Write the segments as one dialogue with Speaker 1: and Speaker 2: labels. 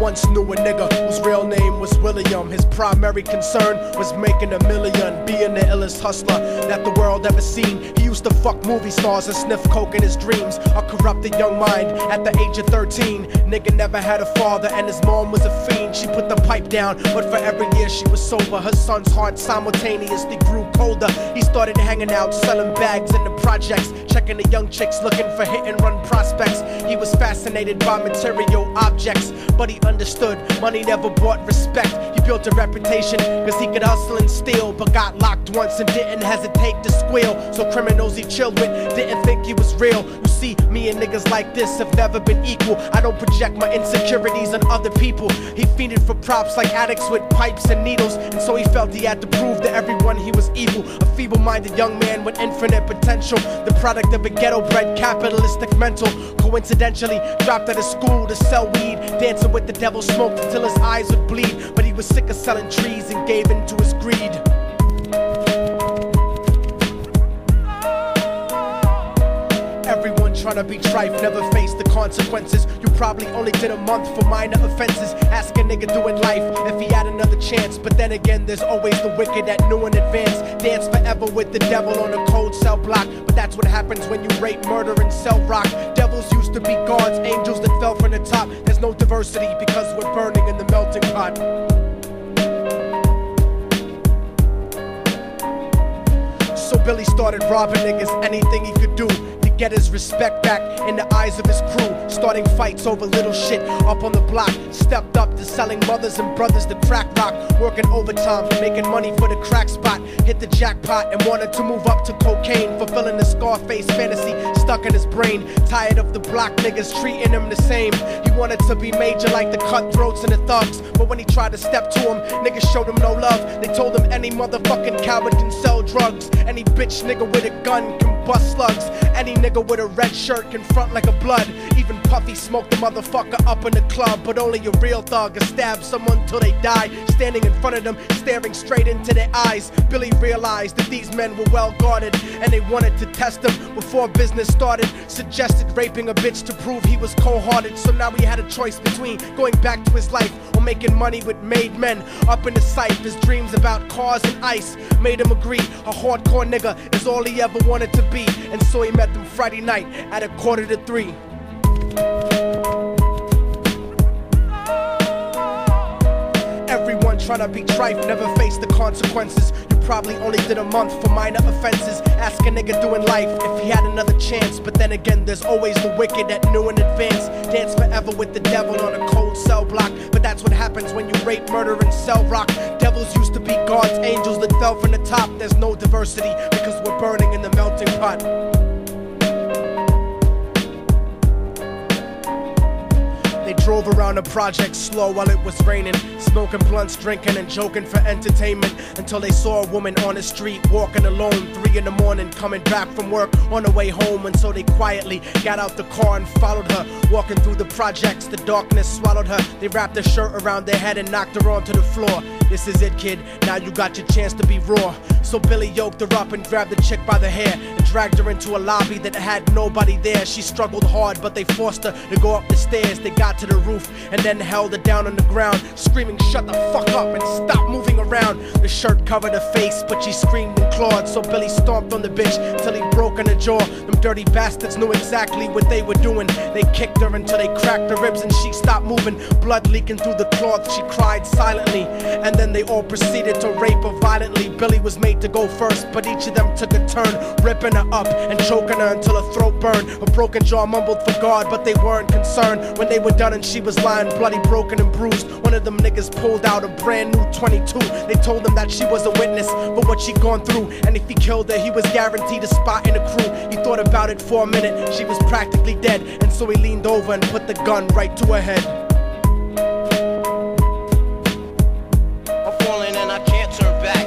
Speaker 1: once knew a nigga whose real name was William. His primary concern was making $1 million, being the illest hustler that the world ever seen. He used to fuck movie stars and sniff coke in his dreams. A corrupted young mind at the age of 13. Nigga never had a father and his mom was a fiend. She put the pipe down, but for every year she was sober, her son's heart simultaneously grew colder. He started hanging out, selling bags in the projects, checking the young chicks looking for hit and run prospects. He was fascinated by material objects, but he understood money never bought respect. He built a reputation cause he could hustle and steal, but got locked once and didn't hesitate to squeal. So criminals he chilled with didn't think he was real. You see, me and niggas like this have never been equal. I don't project my insecurities on other people. He fiended for props like addicts with pipes and needles, and so he felt he had to prove to everyone he was evil. A feeble-minded young man with infinite potential, the product of a ghetto-bred capitalistic mental. Coincidentally dropped out of school to sell weed, dancing with the devil, smoked until his eyes would bleed. But he was sick of selling trees and gave in to his greed. Everyone tryna be trife, never face the consequences. You probably only did a month for minor offenses. Ask a nigga doing life if he had another chance. But then again, there's always the wicked that knew in advance. Dance forever with the devil on a cold cell block. But that's what happens when you rape, murder, and sell rock. Devils used to be gods, angels that fell from the top. There's no diversity because we're burning in the melting pot. So Billy started robbing niggas, anything he could do to get his respect back in the eyes of his crew. Starting fights over little shit up on the block. Stepped up to selling mothers and brothers the crack rock. Working overtime, making money for the crack spot. Hit the jackpot and wanted to move up to cocaine, fulfilling the Scarface fantasy stuck in his brain. Tired of the block niggas treating him the same. He wanted to be major like the cutthroats and the thugs. But when he tried to step to him, niggas showed him no love. They told him any motherfucking coward can sell drugs. Any bitch nigga with a gun can bust slugs. Any nigga with a red shirt can front like a blood. Even Puffy smoked the motherfucker up in the club. But only a real thug can stab someone till they die. Standing in front of them, staring straight into their eyes, Billy realized that these men were well guarded, and they wanted to test him before business started. Suggested raping a bitch to prove he was cold-hearted. So now he had a choice between going back to his life or making money with made men. Up in the sight, his dreams about cars and ice made him agree a hardcore nigga is all he ever wanted to be. And so he met them Friday night at 2:45. Everyone tryna be trife, never face the consequences. You probably only did a month for minor offenses. Ask a nigga doing life if he had another chance. But then again, there's always the wicked that knew in advance. Dance forever with the devil on a cold cell block. But that's what happens when you rape, murder, and sell rock. Devils used to be gods, angels that fell from the top. There's no diversity because we're burning in the melting pot. They drove around the project slow while it was raining, smoking blunts, drinking and joking for entertainment, until they saw a woman on the street walking alone, 3 in the morning, coming back from work on the way home. And so they quietly got out the car and followed her, walking through the projects. The darkness swallowed her. They wrapped her shirt around their head and knocked her onto the floor. This is it, kid, now you got your chance to be raw. So Billy yoked her up and grabbed the chick by the hair and dragged her into a lobby that had nobody there. She struggled hard, but they forced her to go up the stairs. They got to the roof and then held her down on the ground, screaming, "Shut the fuck up and stop moving around." The shirt covered her face, but she screamed and clawed. So Billy stomped on the bitch till he broke in her jaw. Them dirty bastards knew exactly what they were doing. They kicked her until they cracked her ribs and she stopped moving. Blood leaking through the cloth, she cried silently. And then they all proceeded to rape her violently. Billy was made to go first, but each of them took a turn, ripping her up and choking her until her throat burned. Her broken jaw mumbled for God, but they weren't concerned. When they were done and she was lying bloody, broken and bruised, one of them niggas pulled out a brand new 22. They told him that she was a witness for what she'd gone through, and if he killed her, he was guaranteed a spot in the crew. He thought about it for a minute, she was practically dead, and so he leaned over and put the gun right to her head.
Speaker 2: I'm falling and I can't turn back.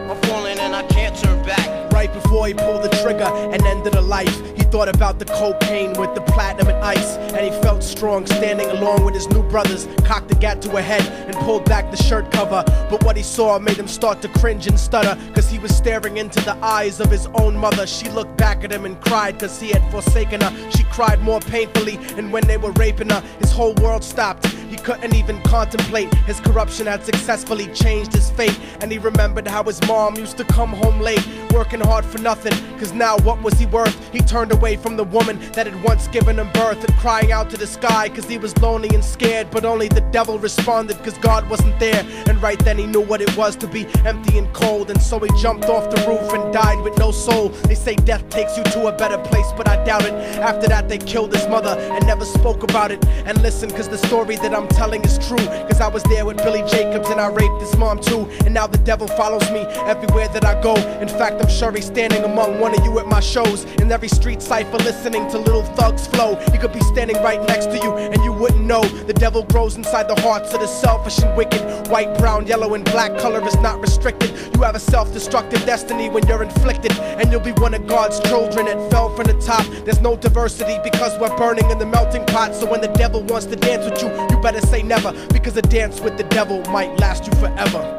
Speaker 2: I'm falling and I can't turn back.
Speaker 1: Right before he pulled the trigger and ended her life, he thought about the cocaine with the platinum and ice, and he felt strong standing along with his new brothers. Cocked the gat to her head and pulled back the shirt cover, but what he saw made him start to cringe and stutter, cause he was staring into the eyes of his own mother. She looked back at him and cried cause he had forsaken her. She cried more painfully, and when they were raping her, his whole world stopped. He couldn't even contemplate. His corruption had successfully changed his fate, and he remembered how his mom used to come home late, working hard for nothing, cause now what was he worth? He turned away from the woman that had once given him birth, and crying out to the sky cause he was lonely and scared, but only the devil responded cause God wasn't there. And right then he knew what it was to be empty and cold, and so he jumped off the roof and died with no soul. They say death takes you to a better place, but I doubt it. After that they killed his mother and never spoke about it. And listen, cause the story that I'm telling is true, cause I was there with Billy Jacobs and I raped his mom too. And now the devil follows me everywhere that I go. In fact, I'm sure he's standing among one of you at my shows, in every street cipher listening to little thugs flow. He could be standing right next to you and you wouldn't know. The devil grows inside the hearts of the selfish and wicked. White, brown, yellow and black color is not restricted. You have a self-destructive destiny when you're inflicted, and you'll be one of God's children that fell from the top. There's no diversity because we're burning in the melting pot. So when the devil wants to dance with you, you better say never, because a dance with the devil might last you forever.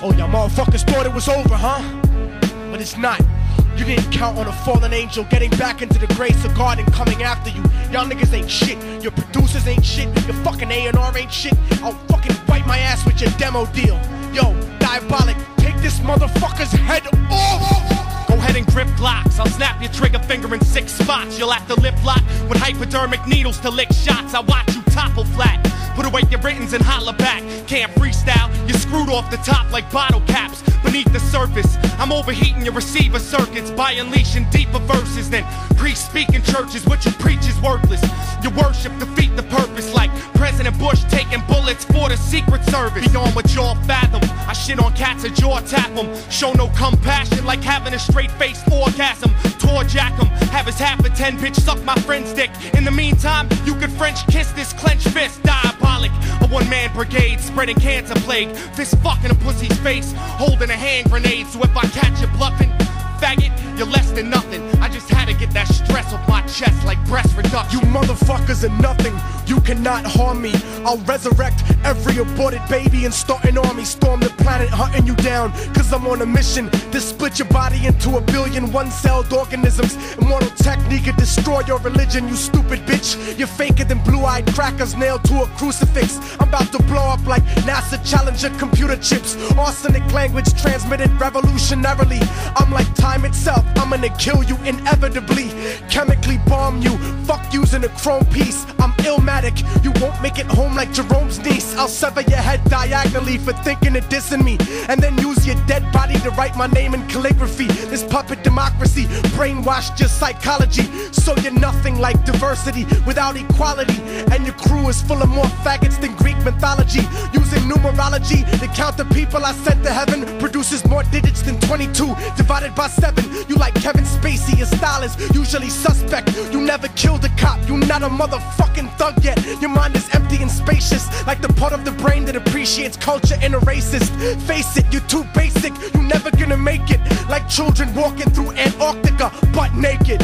Speaker 1: Oh, y'all motherfuckers thought it was over, huh? But it's not. You didn't count on a fallen angel getting back into the grace of God and coming after you. Y'all niggas ain't shit. Your producers ain't shit. Your fucking A&R ain't shit. I'll fucking wipe my ass with your demo deal. Yo, Diabolic, take this motherfucker's head off!
Speaker 3: Go ahead and grip Glocks. I'll snap your trigger finger in 6 spots. You'll have to lip lock with hypodermic needles to lick shots. I watch you topple flat. Put away your writtens and holler back. Can't freestyle, you're screwed off the top like bottle caps. Beneath the surface, I'm overheating your receiver circuits by unleashing deeper verses than priests speak in churches. What you preach is worthless. Your worship defeat the purpose, like President Bush taking bullets for the Secret Service. Beyond what y'all fathom, I shit on cats and jaw tap them. Show no compassion like having a straight-faced orgasm. Tour jack 'em, have his half a 10 bitch suck my friend's dick. In the meantime, you could French kiss this clenched fist. Diabolic, a one-man brigade spreading cancer plague. Fist fucking a pussy's face, holding a hand grenade. So if I catch you bluffing, faggot, you're less than nothing. I just had to get that stress off my chest like breast reduction.
Speaker 1: You motherfuckers are nothing. You cannot harm me. I'll resurrect every aborted baby and start an army. Storm the planet hunting you down, cause I'm on a mission to split your body into a billion one-celled organisms. Immortal technique could destroy your religion, you stupid bitch. You're faker than blue-eyed crackers nailed to a crucifix. I'm about to blow up like NASA Challenger computer chips. Arsenic language transmitted revolutionarily. I'm like time itself, I'm gonna kill you inevitably. Chemically bomb you, fuck using a chrome piece. I'm illmatic, you won't make it home like Jerome's niece. I'll sever your head diagonally for thinking of dissing me, and then use your dead body to write my name in calligraphy. This puppet democracy brainwashed your psychology, so you're nothing like diversity without equality. And your crew is full of more faggots than Greek mythology. Using numerology to count the people I sent to heaven produces more digits than 22 divided by 7. You like Kevin Spacey, your style is usually suspect. You never killed a cop, you not a motherfucking thug yet. Your mind is empty and spacious, like the part of the brain that appreciates culture and a racist. Face it, you're too basic, you're never gonna make it. Like children walking through Antarctica butt naked.